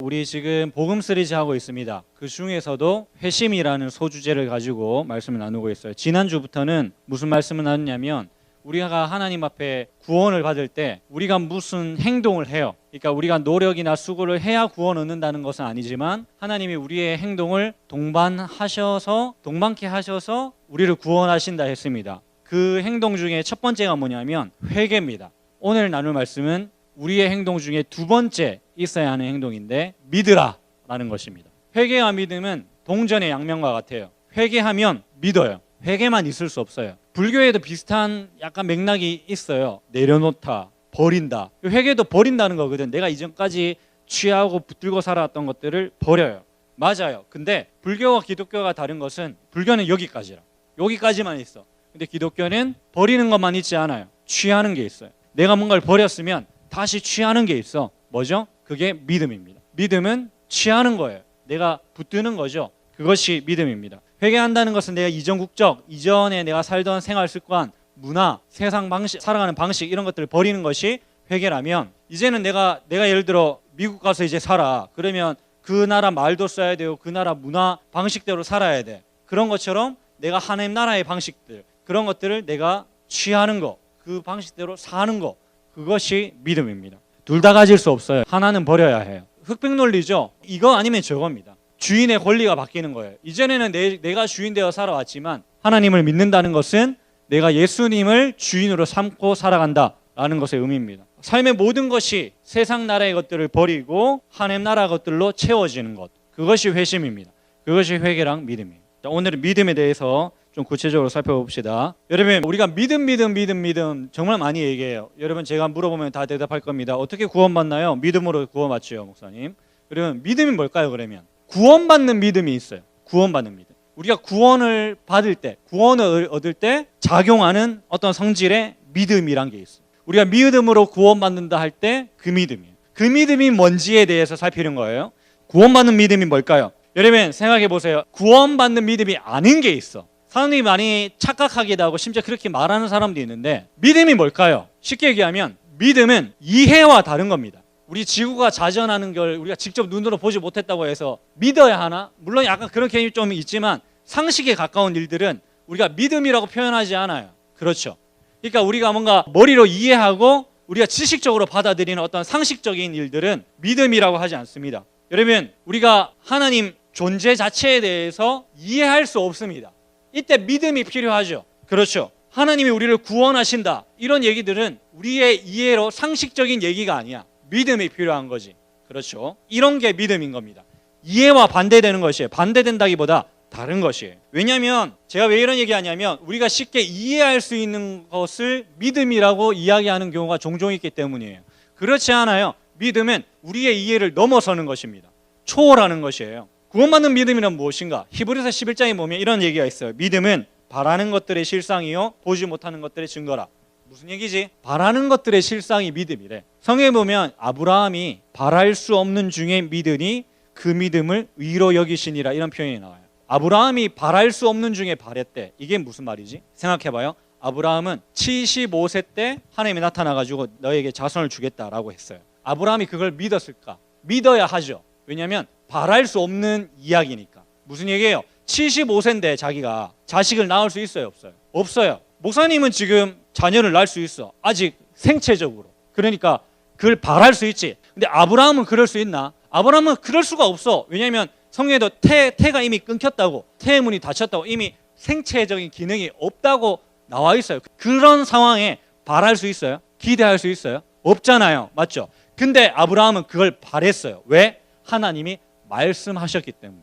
우리 지금 복음 시리즈 하고 있습니다. 그 중에서도 회심이라는 소주제를 가지고 말씀을 나누고 있어요. 지난주부터는 무슨 말씀을 나누냐면 우리가 하나님 앞에 구원을 받을 때 우리가 무슨 행동을 해요. 그러니까 우리가 노력이나 수고를 해야 구원 얻는다는 것은 아니지만 하나님이 우리의 행동을 동반케 하셔서 우리를 구원하신다 했습니다. 그 행동 중에 첫 번째가 뭐냐면 회개입니다. 오늘 나눌 말씀은 우리의 행동 중에 두 번째 있어야 하는 행동인데 믿으라 라는 것입니다. 회개와 믿음은 동전의 양면과 같아요. 회개하면 믿어요. 회개만 있을 수 없어요. 불교에도 비슷한 약간 맥락이 있어요. 내려놓다, 버린다. 회개도 버린다는 거거든. 내가 이전까지 취하고 붙들고 살아왔던 것들을 버려요. 맞아요. 근데 불교와 기독교가 다른 것은 불교는 여기까지만 있어. 근데 기독교는 버리는 것만 있지 않아요. 취하는 게 있어요. 내가 뭔가를 버렸으면 다시 취하는 게 있어. 뭐죠? 그게 믿음입니다. 믿음은 취하는 거예요. 내가 붙드는 거죠. 그것이 믿음입니다. 회개한다는 것은 내가 이전 국적, 이전에 내가 살던 생활 습관, 문화, 세상 방식, 살아가는 방식 이런 것들을 버리는 것이 회개라면 이제는 내가 예를 들어 미국 가서 이제 살아. 그러면 그 나라 말도 써야 되고 그 나라 문화 방식대로 살아야 돼. 그런 것처럼 내가 하나님 나라의 방식들, 그런 것들을 내가 취하는 거, 그 방식대로 사는 거, 그것이 믿음입니다. 둘 다 가질 수 없어요. 하나는 버려야 해요. 흑백 논리죠. 이거 아니면 저겁니다. 주인의 권리가 바뀌는 거예요. 이전에는 내가 주인 되어 살아왔지만 하나님을 믿는다는 것은 내가 예수님을 주인으로 삼고 살아간다라는 것의 의미입니다. 삶의 모든 것이 세상 나라의 것들을 버리고 하나님 나라 것들로 채워지는 것, 그것이 회심입니다. 그것이 회개랑 믿음이에요. 자, 오늘은 믿음에 대해서 좀 구체적으로 살펴봅시다. 여러분, 우리가 믿음 정말 많이 얘기해요. 여러분, 제가 물어보면 다 대답할 겁니다. 어떻게 구원받나요? 믿음으로 구원받죠, 목사님. 그러면 믿음이 뭘까요? 그러면 구원받는 믿음이 있어요. 구원받는 믿음. 우리가 구원을 받을 때, 구원을 얻을 때 작용하는 어떤 성질의 믿음이란 게 있어요. 우리가 믿음으로 구원받는다 할 때 그 믿음이에요. 그 믿음이 뭔지에 대해서 살피는 거예요. 구원받는 믿음이 뭘까요? 여러분, 생각해 보세요. 구원받는 믿음이 아닌 게 있어. 사람들이 많이 착각하기도 하고 심지어 그렇게 말하는 사람도 있는데, 믿음이 뭘까요? 쉽게 얘기하면 믿음은 이해와 다른 겁니다. 우리 지구가 자전하는 걸 우리가 직접 눈으로 보지 못했다고 해서 믿어야 하나? 물론 약간 그런 개념이 좀 있지만 상식에 가까운 일들은 우리가 믿음이라고 표현하지 않아요. 그렇죠. 그러니까 우리가 뭔가 머리로 이해하고 우리가 지식적으로 받아들이는 어떤 상식적인 일들은 믿음이라고 하지 않습니다. 여러분, 우리가 하나님 존재 자체에 대해서 이해할 수 없습니다. 이때 믿음이 필요하죠. 그렇죠. 하나님이 우리를 구원하신다, 이런 얘기들은 우리의 이해로 상식적인 얘기가 아니야. 믿음이 필요한 거지. 그렇죠. 이런 게 믿음인 겁니다. 이해와 반대되는 것이에요. 반대된다기보다 다른 것이에요. 왜냐하면 제가 왜 이런 얘기하냐면 우리가 쉽게 이해할 수 있는 것을 믿음이라고 이야기하는 경우가 종종 있기 때문이에요. 그렇지 않아요. 믿음은 우리의 이해를 넘어서는 것입니다. 초월하는 것이에요. 구원받는 믿음이란 무엇인가? 히브리서 11장에 보면 이런 얘기가 있어요. 믿음은 바라는 것들의 실상이요 보지 못하는 것들의 증거라. 무슨 얘기지? 바라는 것들의 실상이 믿음이래. 성경에 보면 아브라함이 바랄 수 없는 중에 믿으니 그 믿음을 의로 여기시니라, 이런 표현이 나와요. 아브라함이 바랄 수 없는 중에 바랬대. 이게 무슨 말이지? 생각해봐요. 아브라함은 75세 때 하나님이 나타나가지고 너에게 자손을 주겠다라고 했어요. 아브라함이 그걸 믿었을까? 믿어야 하죠. 왜냐하면 바랄 수 없는 이야기니까. 무슨 얘기예요? 75세인데 자기가 자식을 낳을 수 있어요? 없어요? 없어요. 목사님은 지금 자녀를 낳을 수 있어. 아직 생체적으로. 그러니까 그걸 바랄 수 있지. 근데 아브라함은 그럴 수 있나? 아브라함은 그럴 수가 없어. 왜냐하면 성경에도 태가 이미 끊겼다고, 태의 문이 닫혔다고, 이미 생체적인 기능이 없다고 나와 있어요. 그런 상황에 바랄 수 있어요? 기대할 수 있어요? 없잖아요. 맞죠? 근데 아브라함은 그걸 바랬어요. 왜? 하나님이 말씀하셨기 때문에.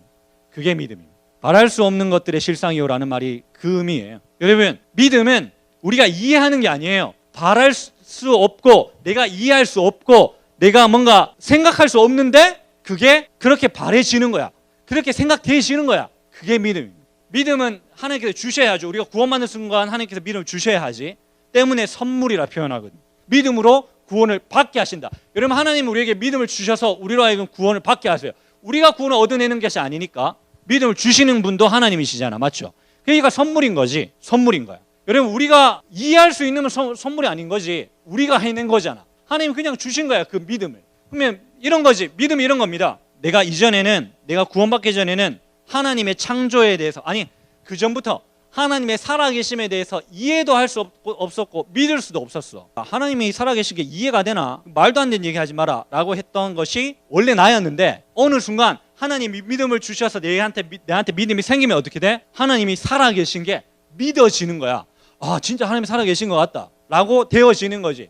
그게 믿음입니다. 바랄 수 없는 것들의 실상이요라는 말이 그 의미예요. 여러분, 믿음은 우리가 이해하는 게 아니에요. 바랄 수 없고 내가 이해할 수 없고 내가 뭔가 생각할 수 없는데 그게 그렇게 바래지는 거야. 그렇게 생각되시는 거야. 그게 믿음입니다. 믿음은 하나님께서 주셔야죠. 우리가 구원받는 순간 하나님께서 믿음을 주셔야 하지. 때문에 선물이라 표현하거든요. 믿음으로 구원을 받게 하신다. 여러분, 하나님은 우리에게 믿음을 주셔서 우리로 하여금 구원을 받게 하세요. 우리가 구원을 얻어내는 것이 아니니까 믿음을 주시는 분도 하나님이시잖아. 맞죠? 그러니까 선물인 거지. 선물인 거야. 여러분, 우리가 이해할 수 있는 선물이 아닌 거지. 우리가 해낸 거잖아. 하나님 그냥 주신 거야, 그 믿음을. 그러면 이런 거지. 믿음이 이런 겁니다. 내가 이전에는, 내가 구원받기 전에는 하나님의 창조에 대해서, 아니 그 전부터 하나님의 살아계심에 대해서 이해도 할 수 없었고 믿을 수도 없었어. 하나님이 살아계신 게 이해가 되나? 말도 안 되는 얘기하지 마라 라고 했던 것이 원래 나였는데, 어느 순간 하나님이 믿음을 주셔서 내한테 믿음이 생기면 어떻게 돼? 하나님이 살아계신 게 믿어지는 거야. 아 진짜 하나님이 살아계신 것 같다 라고 되어지는 거지.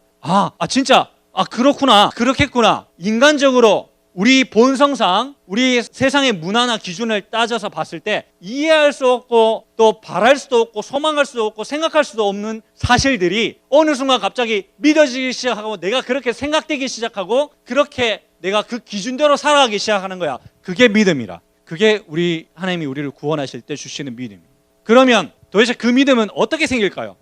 진짜 그렇구나, 그렇겠구나. 인간적으로 우리 본성상, 우리 세상의 문화나 기준을 따져서 봤을 때 이해할 수 없고 또 바랄 수도 없고 소망할 수도 없고 생각할 수도 없는 사실들이 어느 순간 갑자기 믿어지기 시작하고 내가 그렇게 생각되기 시작하고 그렇게 내가 그 기준대로 살아가기 시작하는 거야. 그게 믿음이라. 그게 하나님이 우리를 구원하실 때 주시는 믿음입니다. 그러면 도대체 그 믿음은 어떻게 생길까요?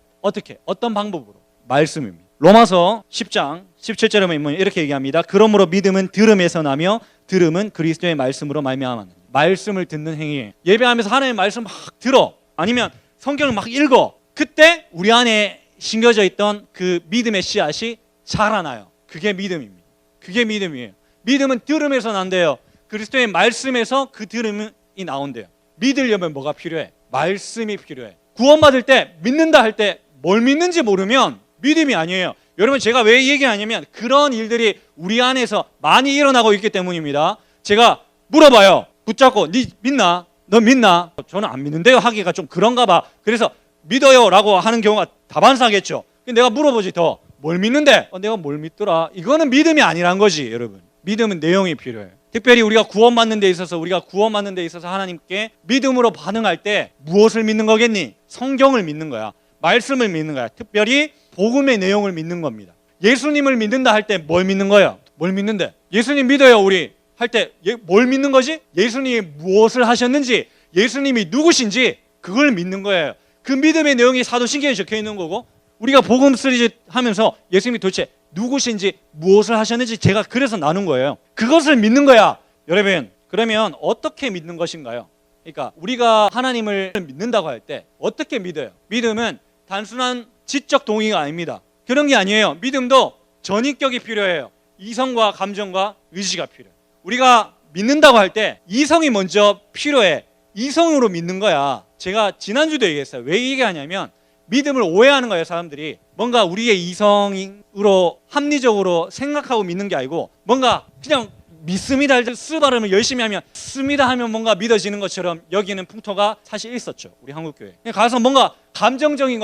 어떤 방법으로? 말씀입니다. 로마서 10장 17절에 보면 이렇게 얘기합니다. 그러므로 믿음은 들음에서 나며 들음은 그리스도의 말씀으로 말미암아. 말씀을 듣는 행위예요. 예배하면서 하나님의 말씀 막 들어, 아니면 성경을 막 읽어. 그때 우리 안에 심겨져 있던 그 믿음의 씨앗이 자라나요. 그게 믿음입니다. 그게 믿음이에요. 믿음은 들음에서 난대요. 그리스도의 말씀에서 그 들음이 나온대요. 믿으려면 뭐가 필요해? 말씀이 필요해. 구원받을 때, 믿는다 할 때 뭘 믿는지 모르면 믿음이 아니에요. 여러분, 제가 왜 얘기하냐면 그런 일들이 우리 안에서 많이 일어나고 있기 때문입니다. 제가 물어봐요. 붙잡고 니 믿나? 너 믿나? 저는 안 믿는데요 하기가 좀 그런가 봐. 그래서 믿어요 라고 하는 경우가 다반사겠죠. 내가 물어보지 더. 뭘 믿는데? 내가 뭘 믿더라? 이거는 믿음이 아니란 거지. 여러분, 믿음은 내용이 필요해요. 특별히 우리가 구원받는 데 있어서 하나님께 믿음으로 반응할 때 무엇을 믿는 거겠니? 성경을 믿는 거야. 말씀을 믿는 거야. 특별히 복음의 내용을 믿는 겁니다. 예수님을 믿는다 할 때 뭘 믿는 거예요? 뭘 믿는데? 예수님 믿어요 우리 할 때 뭘 믿는 거지? 예수님이 무엇을 하셨는지, 예수님이 누구신지 그걸 믿는 거예요. 그 믿음의 내용이 사도신경에 적혀 있는 거고, 우리가 복음 시리즈 하면서 예수님이 도대체 누구신지 무엇을 하셨는지 제가 그래서 나눈 거예요. 그것을 믿는 거야. 여러분, 그러면 어떻게 믿는 것인가요? 그러니까 우리가 하나님을 믿는다고 할 때 어떻게 믿어요? 믿음은 단순한 지적 동의가 아닙니다. 그런 게 아니에요. 믿음도 전인격이 필요해요. 이성과 감정과 의지가 필요해요. 우리가 믿는다고 할 때 이성이 먼저 필요해. 이성으로 믿는 거야. 제가 지난주도 얘기했어요. 왜 얘기하냐면 믿음을 오해하는 거예요. 사람들이 뭔가 우리의 이성으로 합리적으로 생각하고 믿는 게 아니고, 뭔가 그냥 믿습니다 쓰 발음을 열심히 하면 씁니다 하면 뭔가 믿어지는 것처럼 여기는 풍토가 사실 있었죠. 우리 한국교회 가서 뭔가 감정적인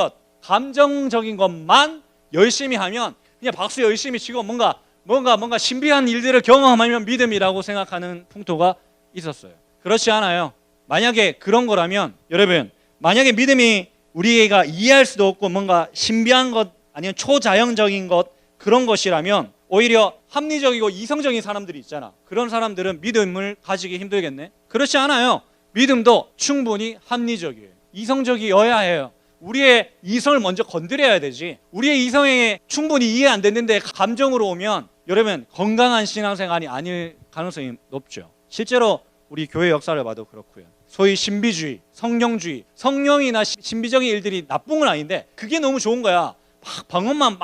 것만 열심히 하면 그냥 박수 열심히 치고 뭔가 신비한 일들을 경험하면 믿음이라고 생각하는 풍토가 있었어요. 그렇지 않아요. 만약에 그런 거라면, 여러분, 만약에 믿음이 우리가 이해할 수도 없고 뭔가 신비한 것 아니면 초자연적인 것, 그런 것이라면 오히려 합리적이고 이성적인 사람들이 있잖아. 그런 사람들은 믿음을 가지기 힘들겠네. 그렇지 않아요. 믿음도 충분히 합리적이에요. 이성적이어야 해요. 우리의 이성을 먼저 건드려야 되지. 우리의 이성에 충분히 이해 안 됐는데 감정으로 오면, 여러분, 건강한 신앙생활이 아닐 가능성이 높죠. 실제로 우리 교회 역사를 봐도 그렇고요. 소위 신비주의, 성령주의, 성령이나 신비적인 일들이 나쁜 건 아닌데 그게 너무 좋은 거야. 막 방언만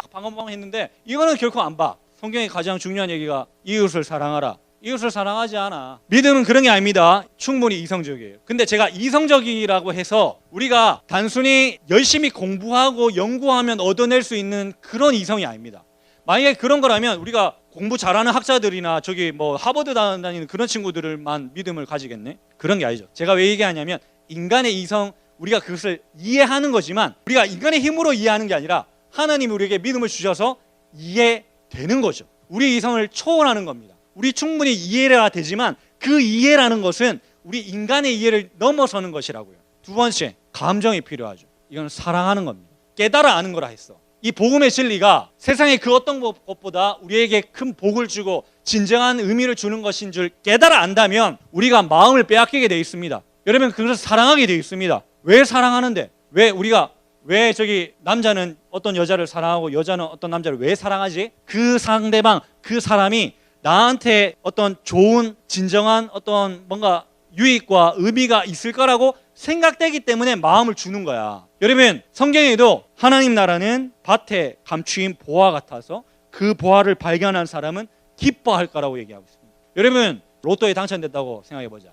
했는데 이거는 결코 안 봐. 성경의 가장 중요한 얘기가 이웃을 사랑하라. 이웃을 사랑하지 않아. 믿음은 그런 게 아닙니다. 충분히 이성적이에요. 근데 제가 이성적이라고 해서 우리가 단순히 열심히 공부하고 연구하면 얻어낼 수 있는 그런 이성이 아닙니다. 만약에 그런 거라면 우리가 공부 잘하는 학자들이나 저기 하버드 다니는 그런 친구들만 믿음을 가지겠네? 그런 게 아니죠. 제가 왜 얘기하냐면 인간의 이성, 우리가 그것을 이해하는 거지만 우리가 인간의 힘으로 이해하는 게 아니라 하나님이 우리에게 믿음을 주셔서 이해되는 거죠. 우리 이성을 초월하는 겁니다. 우리 충분히 이해가 되지만 그 이해라는 것은 우리 인간의 이해를 넘어서는 것이라고요. 두 번째, 감정이 필요하죠. 이건 사랑하는 겁니다. 깨달아 아는 거라 했어. 이 복음의 진리가 세상의 그 어떤 것보다 우리에게 큰 복을 주고 진정한 의미를 주는 것인 줄 깨달아 안다면 우리가 마음을 빼앗기게 되어 있습니다. 여러분, 그것을 사랑하게 되어 있습니다. 왜 사랑하는데? 왜 저기 남자는 어떤 여자를 사랑하고 여자는 어떤 남자를 왜 사랑하지? 그 상대방, 그 사람이 나한테 어떤 좋은 진정한 어떤 뭔가 유익과 의미가 있을 거라고 생각되기 때문에 마음을 주는 거야. 여러분, 성경에도 하나님 나라는 밭에 감추인 보화 같아서 그 보화를 발견한 사람은 기뻐할 거라고 얘기하고 있습니다. 여러분, 로또에 당첨됐다고 생각해보자.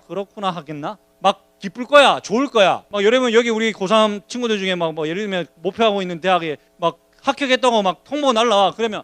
그렇구나 하겠나? 막 기쁠 거야, 좋을 거야. 막 여러분 여기 우리 고3 친구들 중에 막 뭐 예를 들면 목표하고 있는 대학에 막 합격했다고 막 통보 날라와. 그러면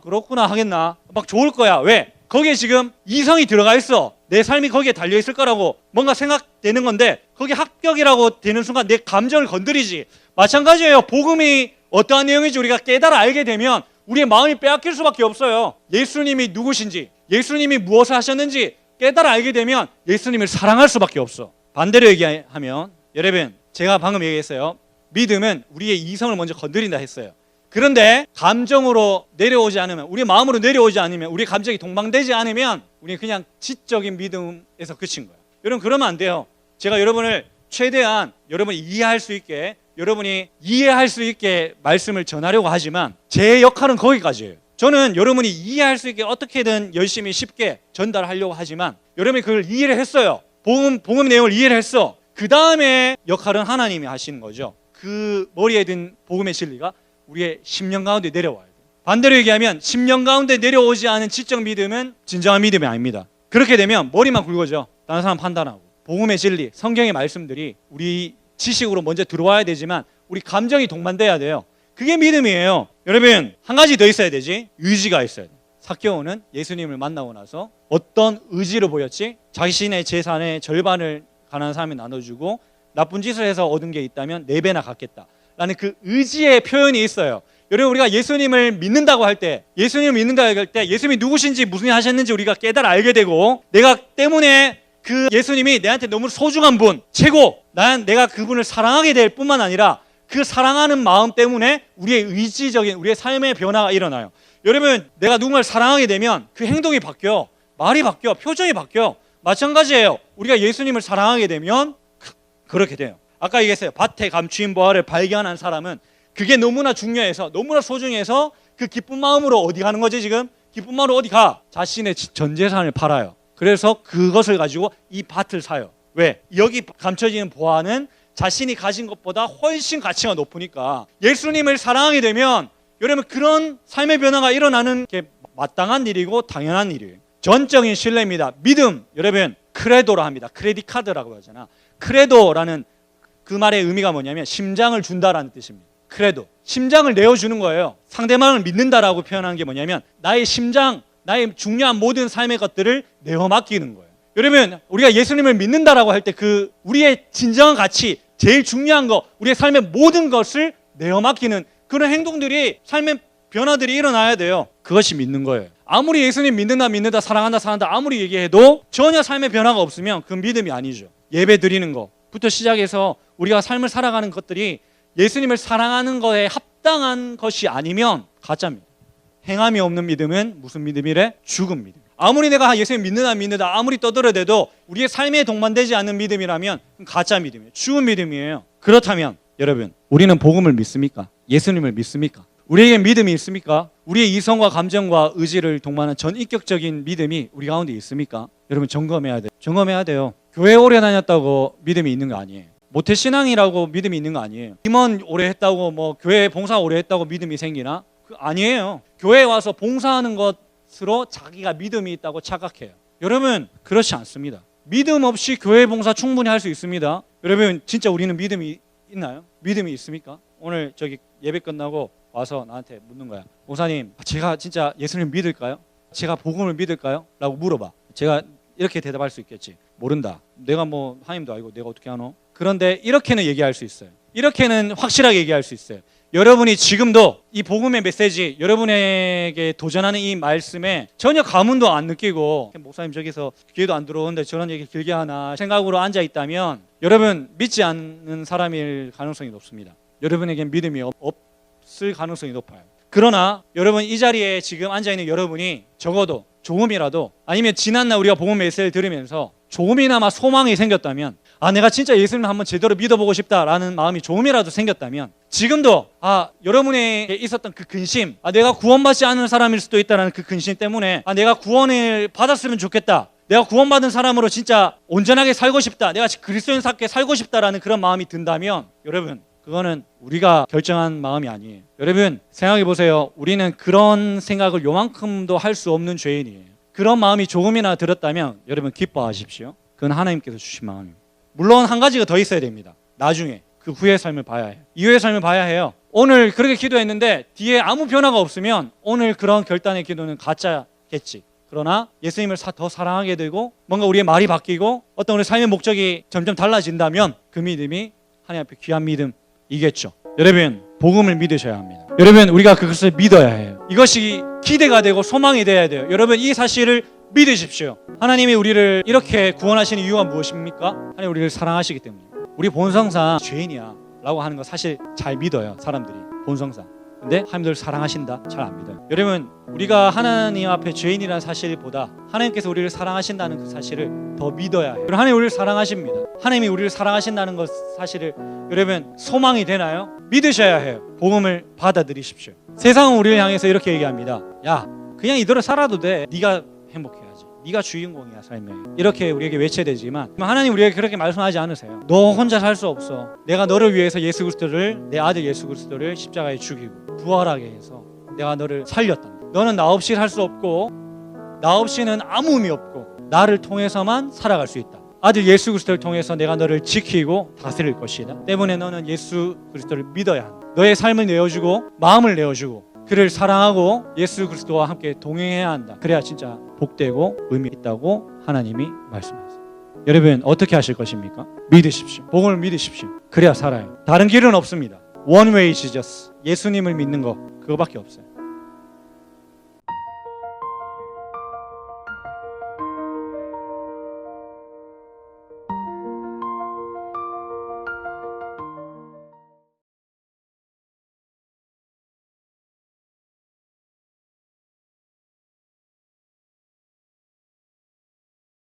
그렇구나 하겠나? 막 좋을 거야. 왜? 거기에 지금 이성이 들어가 있어. 내 삶이 거기에 달려 있을 거라고 뭔가 생각되는 건데 거기 합격이라고 되는 순간 내 감정을 건드리지. 마찬가지예요. 복음이 어떠한 내용인지 우리가 깨달아 알게 되면 우리의 마음이 빼앗길 수밖에 없어요. 예수님이 누구신지, 예수님이 무엇을 하셨는지 깨달아 알게 되면 예수님을 사랑할 수밖에 없어. 반대로 얘기하면 여러분 제가 방금 얘기했어요. 믿음은 우리의 이성을 먼저 건드린다 했어요. 그런데 감정으로 내려오지 않으면, 우리 마음으로 내려오지 않으면, 우리 감정이 동방되지 않으면 우리는 그냥 지적인 믿음에서 그친 거예요. 여러분 그러면 안 돼요. 제가 여러분을 최대한 여러분이 이해할 수 있게, 여러분이 이해할 수 있게 말씀을 전하려고 하지만 제 역할은 거기까지예요. 저는 여러분이 이해할 수 있게 어떻게든 열심히 쉽게 전달하려고 하지만 여러분이 그걸 이해를 했어요. 복음 내용을 이해를 했어. 그 다음에 역할은 하나님이 하시는 거죠. 그 머리에 든 복음의 진리가 우리의 심령 가운데 내려와야 돼요. 반대로 얘기하면 심령 가운데 내려오지 않은 지적 믿음은 진정한 믿음이 아닙니다. 그렇게 되면 머리만 굵어져. 다른 사람 판단하고. 복음의 진리, 성경의 말씀들이 우리 지식으로 먼저 들어와야 되지만 우리 감정이 동반돼야 돼요. 그게 믿음이에요. 여러분 한 가지 더 있어야 되지. 의지가 있어야 돼요. 삭개오는 예수님을 만나고 나서 어떤 의지를 보였지? 자신의 재산의 절반을 가난한 사람에 나눠주고 나쁜 짓을 해서 얻은 게 있다면 4배나 갚겠다 라는 그 의지의 표현이 있어요. 여러분 우리가 예수님을 믿는다고 할 때, 예수님을 믿는다고 할 때 예수님이 누구신지 무슨 일 하셨는지 우리가 깨달아 알게 되고, 내가 때문에 그 예수님이 내한테 너무 소중한 분, 최고, 내가 그분을 사랑하게 될 뿐만 아니라 그 사랑하는 마음 때문에 우리의 의지적인 우리의 삶의 변화가 일어나요. 여러분 내가 누군가를 사랑하게 되면 그 행동이 바뀌어, 말이 바뀌어, 표정이 바뀌어. 마찬가지예요. 우리가 예수님을 사랑하게 되면 그렇게 돼요. 아까 얘기했어요. 밭에 감추인 보화를 발견한 사람은 그게 너무나 중요해서, 너무나 소중해서 그 기쁜 마음으로 어디 가는 거지 지금? 기쁜 마음으로 어디 가? 자신의 전 재산을 팔아요. 그래서 그것을 가지고 이 밭을 사요. 왜? 여기 감춰지는 보화는 자신이 가진 것보다 훨씬 가치가 높으니까. 예수님을 사랑하게 되면 여러분 그런 삶의 변화가 일어나는 게 마땅한 일이고 당연한 일이에요. 전적인 신뢰입니다. 믿음, 여러분 크레도라 합니다. 크레딧 카드라고 하잖아. 크레도라는 그 말의 의미가 뭐냐면 심장을 준다라는 뜻입니다. 크레도, 심장을 내어주는 거예요. 상대방을 믿는다라고 표현하는 게 뭐냐면 나의 심장, 나의 중요한 모든 삶의 것들을 내어 맡기는 거예요. 여러분 우리가 예수님을 믿는다라고 할 때 그 우리의 진정한 가치, 제일 중요한 거, 우리의 삶의 모든 것을 내어 맡기는 그런 행동들이, 삶의 변화들이 일어나야 돼요. 그것이 믿는 거예요. 아무리 예수님 믿는다, 사랑한다 아무리 얘기해도 전혀 삶의 변화가 없으면 그건 믿음이 아니죠. 예배 드리는 것부터 시작해서 우리가 삶을 살아가는 것들이 예수님을 사랑하는 것에 합당한 것이 아니면 가짜입니다. 행함이 없는 믿음은 무슨 믿음이래? 죽은 믿음. 아무리 내가 예수님 믿는다 아무리 떠들어대도 우리의 삶에 동반되지 않는 믿음이라면 가짜 믿음이에요. 죽은 믿음이에요. 그렇다면 여러분 우리는 복음을 믿습니까? 예수님을 믿습니까? 우리에게 믿음이 있습니까? 우리의 이성과 감정과 의지를 동반한 전인격적인 믿음이 우리 가운데 있습니까? 여러분 점검해야 돼요. 점검해야 돼요. 교회 오래 다녔다고 믿음이 있는 거 아니에요. 모태신앙이라고 믿음이 있는 거 아니에요. 임원 오래 했다고 뭐 교회 봉사 오래 했다고 믿음이 생기나? 아니에요. 교회에 와서 봉사하는 것으로 자기가 믿음이 있다고 착각해요. 여러분 그렇지 않습니다. 믿음 없이 교회 봉사 충분히 할 수 있습니다. 여러분 진짜 우리는 믿음이 있나요? 믿음이 있습니까? 오늘 저기 예배 끝나고 와서 나한테 묻는 거야. 목사님 제가 진짜 예수님 믿을까요? 제가 복음을 믿을까요? 라고 물어봐. 제가 이렇게 대답할 수 있겠지. 모른다. 내가 뭐 하나님도 아니고 내가 어떻게 하노? 그런데 이렇게는 얘기할 수 있어요. 이렇게는 확실하게 얘기할 수 있어요. 여러분이 지금도 이 복음의 메시지, 여러분에게 도전하는 이 말씀에 전혀 가문도 안 느끼고 목사님 저기서 귀에도 안 들어오는데 저런 얘기 길게 하나 생각으로 앉아 있다면 여러분 믿지 않는 사람일 가능성이 높습니다. 여러분에겐 믿음이 없을 가능성이 높아요. 그러나 여러분 이 자리에 지금 앉아있는 여러분이 적어도 조금이라도, 아니면 지난날 우리가 복음 메시지를 들으면서 조금이나마 소망이 생겼다면, 내가 진짜 예수님을 한번 제대로 믿어보고 싶다라는 마음이 조금이라도 생겼다면 지금도 여러분에게 있었던 그 근심, 내가 구원받지 않은 사람일 수도 있다는 그 근심 때문에 내가 구원을 받았으면 좋겠다, 내가 구원받은 사람으로 진짜 온전하게 살고 싶다, 내가 그리스도인답게 살고 싶다라는 그런 마음이 든다면 여러분 그거는 우리가 결정한 마음이 아니에요. 여러분 생각해 보세요. 우리는 그런 생각을 요만큼도 할 수 없는 죄인이에요. 그런 마음이 조금이나 들었다면 여러분 기뻐하십시오. 그건 하나님께서 주신 마음입니다. 물론 한 가지가 더 있어야 됩니다. 나중에 그 후의 삶을 봐야 해요. 이후의 삶을 봐야 해요. 오늘 그렇게 기도했는데 뒤에 아무 변화가 없으면 오늘 그런 결단의 기도는 가짜겠지. 그러나 예수님을 더 사랑하게 되고 뭔가 우리의 말이 바뀌고 어떤 우리 삶의 목적이 점점 달라진다면 그 믿음이 하나님 앞에 귀한 믿음이겠죠. 여러분 복음을 믿으셔야 합니다. 여러분 우리가 그것을 믿어야 해요. 이것이 기대가 되고 소망이 돼야 돼요. 여러분 이 사실을 믿으십시오. 하나님이 우리를 이렇게 구원하시는 이유가 무엇입니까? 하나님 우리를 사랑하시기 때문입니다. 우리 본성상 죄인이야 라고 하는 거 사실 잘 믿어요. 사람들이 본성상. 근데 하나님을 사랑하신다? 잘 안 믿어요. 여러분 우리가 하나님 앞에 죄인이라는 사실보다 하나님께서 우리를 사랑하신다는 그 사실을 더 믿어야 해요. 하나님이 우리를 사랑하십니다. 하나님이 우리를 사랑하신다는 것 사실을 여러분 소망이 되나요? 믿으셔야 해요. 복음을 받아들이십시오. 세상은 우리를 향해서 이렇게 얘기합니다. 야 그냥 이대로 살아도 돼. 네가 행복해야지. 네가 주인공이야 삶에. 이렇게 우리에게 외쳐되지만 하나님 우리에게 그렇게 말씀하지 않으세요. 너 혼자 살 수 없어. 내가 너를 위해서 예수 그리스도를 내 아들 예수 그리스도를 십자가에 죽이고 부활하게 해서 내가 너를 살렸다. 너는 나 없이 살 수 없고 나 없이는 아무 의미 없고 나를 통해서만 살아갈 수 있다. 아들 예수 그리스도를 통해서 내가 너를 지키고 다스릴 것이다. 때문에 너는 예수 그리스도를 믿어야 한다. 너의 삶을 내어주고 마음을 내어주고 그를 사랑하고 예수 그리스도와 함께 동행해야 한다. 그래야 진짜 복되고 의미 있다고 하나님이 말씀하세요. 여러분 어떻게 하실 것입니까? 믿으십시오. 복음을 믿으십시오. 그래야 살아요. 다른 길은 없습니다. One way Jesus. 예수님을 믿는 거 그거밖에 없어요.